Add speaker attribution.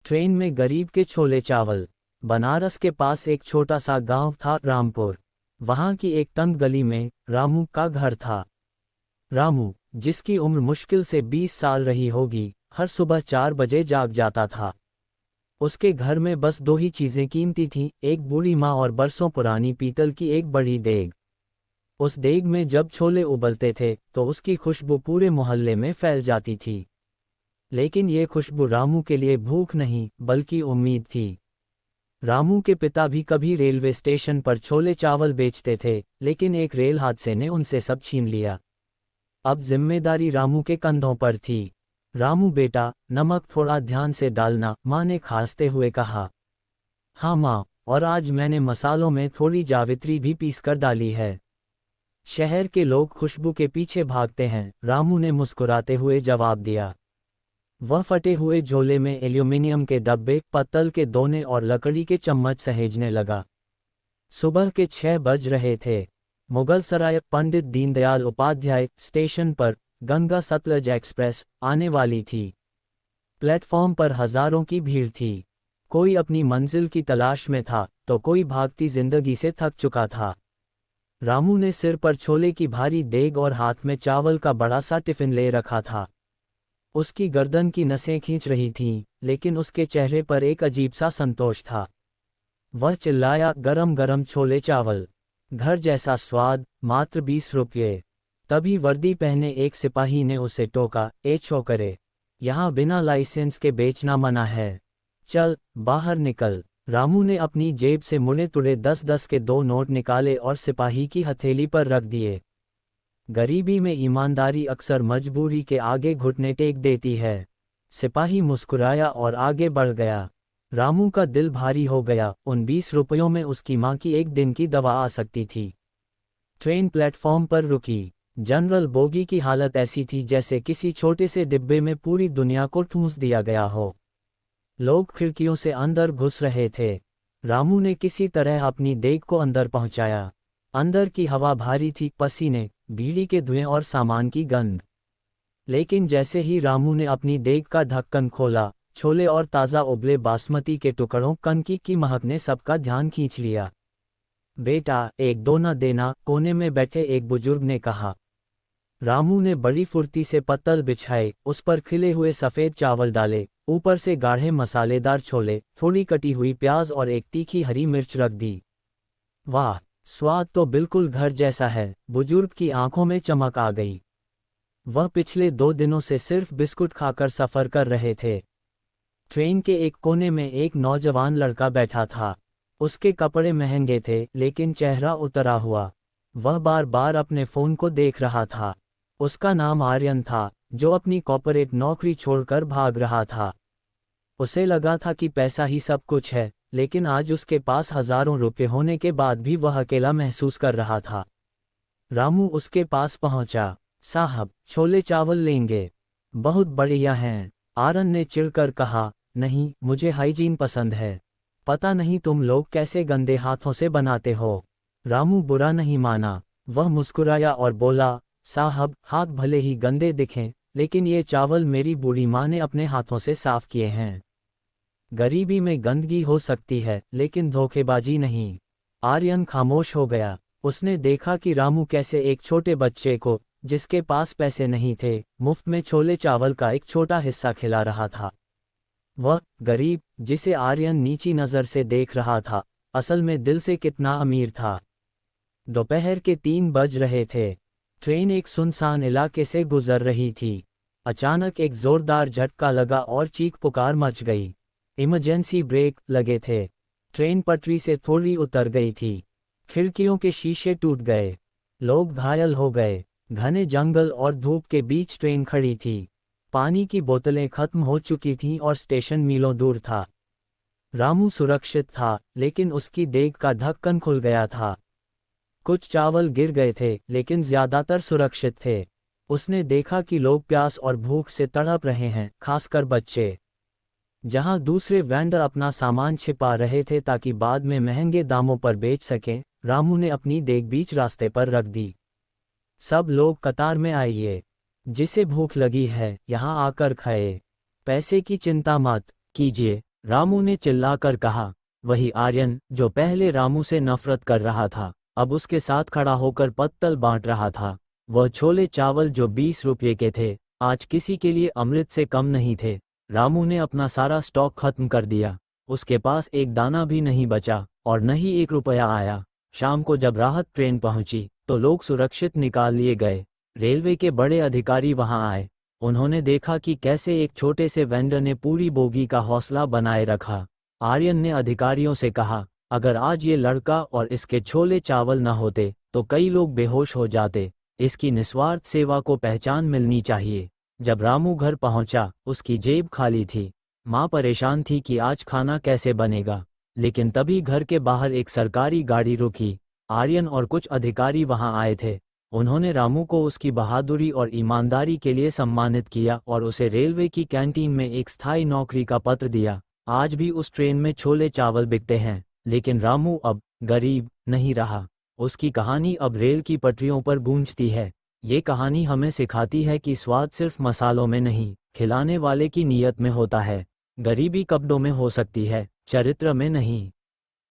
Speaker 1: Train में गरीब के छोले चावल। बनारस के पास एक छोटा सा गांव था, रामपुर। वहां की एक तंग गली में रामू का घर था। रामू, जिसकी उम्र मुश्किल से 20 साल रही होगी, हर सुबह 4 बजे जाग जाता था। उसके घर में बस दो ही चीजें कीमती थीं, एक बूढ़ी माँ और बरसों पुरानी पीतल की एक बड़ी देग। उस देग में जब छोले उबलते थे तो उसकी खुशबू पूरे मोहल्ले में फैल जाती थी। लेकिन ये खुशबू रामू के लिए भूख नहीं बल्कि उम्मीद थी। रामू के पिता भी कभी रेलवे स्टेशन पर छोले चावल बेचते थे, लेकिन एक रेल हादसे ने उनसे सब छीन लिया। अब जिम्मेदारी रामू के कंधों पर थी। रामू बेटा, नमक थोड़ा ध्यान से डालना, माँ ने खांसते हुए कहा। हाँ माँ, और आज मैंने मसालों में थोड़ी जावित्री भी पीसकर डाली है। शहर के लोग खुशबू के पीछे भागते हैं, रामू ने मुस्कुराते हुए जवाब दिया। वह फटे हुए झोले में एल्यूमीनियम के डब्बे, पत्तल के दोने और लकड़ी के चम्मच सहेजने लगा। सुबह के 6 बज रहे थे। मुगल सराय पंडित दीनदयाल उपाध्याय स्टेशन पर गंगा सतलज एक्सप्रेस आने वाली थी। प्लेटफॉर्म पर हजारों की भीड़ थी। कोई अपनी मंजिल की तलाश में था तो कोई भागती जिंदगी से थक चुका था। रामू ने सिर पर छोले की भारी देग और हाथ में चावल का बड़ा सा टिफिन ले रखा था। उसकी गर्दन की नसें खींच रही थीं, लेकिन उसके चेहरे पर एक अजीब सा संतोष था। वह चिल्लाया, गरम गरम छोले चावल, घर जैसा स्वाद, मात्र 20 रुपये। तभी वर्दी पहने एक सिपाही ने उसे टोका, ए छोकरे, यहाँ बिना लाइसेंस के बेचना मना है। चल बाहर निकल। रामू ने अपनी जेब से मुड़े तुड़े 10-10 के 2 नोट निकाले और सिपाही की हथेली पर रख दिए। गरीबी में ईमानदारी अक्सर मजबूरी के आगे घुटने टेक देती है। सिपाही मुस्कुराया और आगे बढ़ गया। रामू का दिल भारी हो गया, उन 20 रुपयों में उसकी माँ की एक दिन की दवा आ सकती थी। ट्रेन प्लेटफॉर्म पर रुकी। जनरल बोगी की हालत ऐसी थी जैसे किसी छोटे से डिब्बे में पूरी दुनिया को ठूंस दिया गया हो। लोग खिड़कियों से अंदर घुस रहे थे। रामू ने किसी तरह अपनी देग को अंदर पहुंचाया। अंदर की हवा भारी थी, पसीने, बीड़ी के धुएं और सामान की गंध। लेकिन जैसे ही रामू ने अपनी देग का ढक्कन खोला, छोले और ताज़ा उबले बासमती के टुकड़ों कनकी की महक ने सबका ध्यान खींच लिया। बेटा, एक दो न देना, कोने में बैठे एक बुजुर्ग ने कहा। रामू ने बड़ी फुर्ती से पत्तल बिछाए, उस पर खिले हुए सफ़ेद चावल डाले, ऊपर से गाढ़े मसालेदार छोले, थोड़ी कटी हुई प्याज और एक तीखी हरी मिर्च रख दी। वाह, स्वाद तो बिल्कुल घर जैसा है। बुजुर्ग की आंखों में चमक आ गई। वह पिछले 2 दिनों से सिर्फ बिस्कुट खाकर सफ़र कर रहे थे। ट्रेन के एक कोने में एक नौजवान लड़का बैठा था। उसके कपड़े महंगे थे, लेकिन चेहरा उतरा हुआ। वह बार बार अपने फ़ोन को देख रहा था। उसका नाम आर्यन था, जो अपनी कॉर्पोरेट नौकरी छोड़कर भाग रहा था। उसे लगा था कि पैसा ही सब कुछ है, लेकिन आज उसके पास हजारों रुपए होने के बाद भी वह अकेला महसूस कर रहा था। रामू उसके पास पहुंचा। साहब, छोले चावल लेंगे? बहुत बढ़िया हैं, आर्यन ने चिढ़कर कहा। नहीं, मुझे हाइजीन पसंद है। पता नहीं तुम लोग कैसे गंदे हाथों से बनाते हो। रामू बुरा नहीं माना। वह मुस्कुराया और बोला, साहब, हाथ भले ही गंदे दिखें, लेकिन ये चावल मेरी बूढ़ी माँ ने अपने हाथों से साफ किए हैं। गरीबी में गंदगी हो सकती है, लेकिन धोखेबाजी नहीं। आर्यन खामोश हो गया। उसने देखा कि रामू कैसे एक छोटे बच्चे को, जिसके पास पैसे नहीं थे, मुफ्त में छोले चावल का एक छोटा हिस्सा खिला रहा था। वह गरीब, जिसे आर्यन नीची नज़र से देख रहा था, असल में दिल से कितना अमीर था। दोपहर के 3 बज रहे थे। ट्रेन एक सुनसान इलाके से गुजर रही थी। अचानक एक जोरदार झटका लगा और चीख पुकार मच गई। इमरजेंसी ब्रेक लगे थे। ट्रेन पटरी से थोड़ी उतर गई थी। खिड़कियों के शीशे टूट गए। लोग घायल हो गए। घने जंगल और धूप के बीच ट्रेन खड़ी थी। पानी की बोतलें खत्म हो चुकी थीं और स्टेशन मीलों दूर था। रामू सुरक्षित था, लेकिन उसकी देग का ढक्कन खुल गया था। कुछ चावल गिर गए थे, लेकिन ज्यादातर सुरक्षित थे। उसने देखा कि लोग प्यास और भूख से तड़प रहे हैं, खासकर बच्चे। जहां दूसरे वेंडर अपना सामान छिपा रहे थे ताकि बाद में महंगे दामों पर बेच सकें, रामू ने अपनी देग बीच रास्ते पर रख दी। सब लोग कतार में आइए। जिसे भूख लगी है, यहाँ आकर खाए। पैसे की चिंता मत कीजिए। रामू ने चिल्लाकर कहा। वही आर्यन जो पहले रामू से नफरत कर रहा था, अब उसके साथ खड़ा होकर पत्तल बांट रहा था। वह छोले चावल जो 20 रुपये के थे, आज किसी के लिए अमृत से कम नहीं थे। रामू ने अपना सारा स्टॉक खत्म कर दिया। उसके पास एक दाना भी नहीं बचा और न ही 1 रुपया आया। शाम को जब राहत ट्रेन पहुंची तो लोग सुरक्षित निकाल लिए गए। रेलवे के बड़े अधिकारी वहां आए। उन्होंने देखा कि कैसे एक छोटे से वेंडर ने पूरी बोगी का हौसला बनाए रखा। आर्यन ने अधिकारियों से कहा, अगर आज ये लड़का और इसके छोले चावल न होते तो कई लोग बेहोश हो जाते। इसकी निस्वार्थ सेवा को पहचान मिलनी चाहिए। जब रामू घर पहुंचा, उसकी जेब खाली थी। माँ परेशान थी कि आज खाना कैसे बनेगा, लेकिन तभी घर के बाहर एक सरकारी गाड़ी रुकी। आर्यन और कुछ अधिकारी वहां आए थे। उन्होंने रामू को उसकी बहादुरी और ईमानदारी के लिए सम्मानित किया और उसे रेलवे की कैंटीन में एक स्थायी नौकरी का पत्र दिया। आज भी उस ट्रेन में छोले चावल बिकते हैं, लेकिन रामू अब गरीब नहीं रहा। उसकी कहानी अब रेल की पटरियों पर गूंजती है। ये कहानी हमें सिखाती है कि स्वाद सिर्फ मसालों में नहीं, खिलाने वाले की नीयत में होता है। गरीबी कपड़ों में हो सकती है, चरित्र में नहीं।